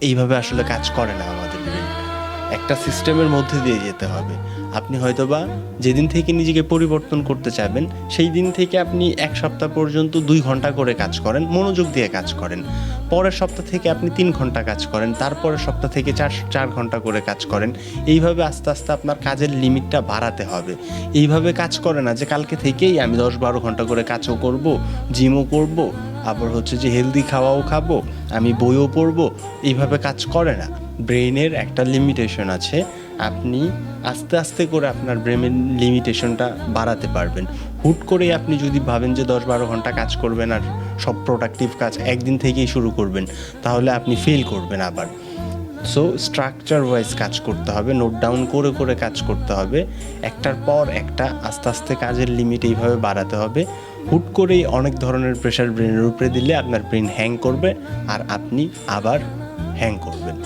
এইভাবে আসলে কাজ করে না আমাদের ব্রেন। একটা সিস্টেমের মধ্যে দিয়ে যেতে হবে। আপনি হয়তোবা যেদিন থেকে নিজেকে পরিবর্তন করতে চাবেন, সেই দিন থেকে আপনি ১ সপ্তাহ পর্যন্ত ২ ঘন্টা করে কাজ করেন, মনোযোগ দিয়ে কাজ করেন। পরের সপ্তাহ থেকে আপনি ৩ ঘন্টা কাজ করেন, তারপরের সপ্তাহ থেকে ৪ ঘন্টা করে কাজ করেন। এইভাবে আস্তে, আস্তে আপনার কাজের লিমিটটা বাড়াতে হবে। এইভাবে কাজ করে না যে কালকে থেকেই আমি ১০-১২ ঘন্টা করে কাজও করব, জিমও করব, আবার হচ্ছে যে হেলদি খাওয়াও খাবো, আমি বইও পড়বো। এইভাবে কাজ করে না। ব্রেইনের একটা লিমিটেশন আছে। আপনি আস্তে, আস্তে করে আপনার ব্রেনের লিমিটেশনটা বাড়াতে পারবেন। হুট করেই আপনি যদি ভাবেন যে ১০-১২ ঘন্টা কাজ করবেন আর সব প্রোডাক্টিভ কাজ একদিন থেকেই শুরু করবেন, তাহলে আপনি ফেল করবেন আবার। সো স্ট্রাকচার ওয়াইজ কাজ করতে হবে, নোট ডাউন করে, করে কাজ করতে হবে। একটার পর একটা আস্তে, আস্তে কাজের লিমিট এইভাবে বাড়াতে হবে। হুট করেই অনেক ধরনের প্রেশার ব্রেনের উপরে দিলে আপনার ব্রেন হ্যাং করবে আর আপনি আবার হ্যাং করবেন।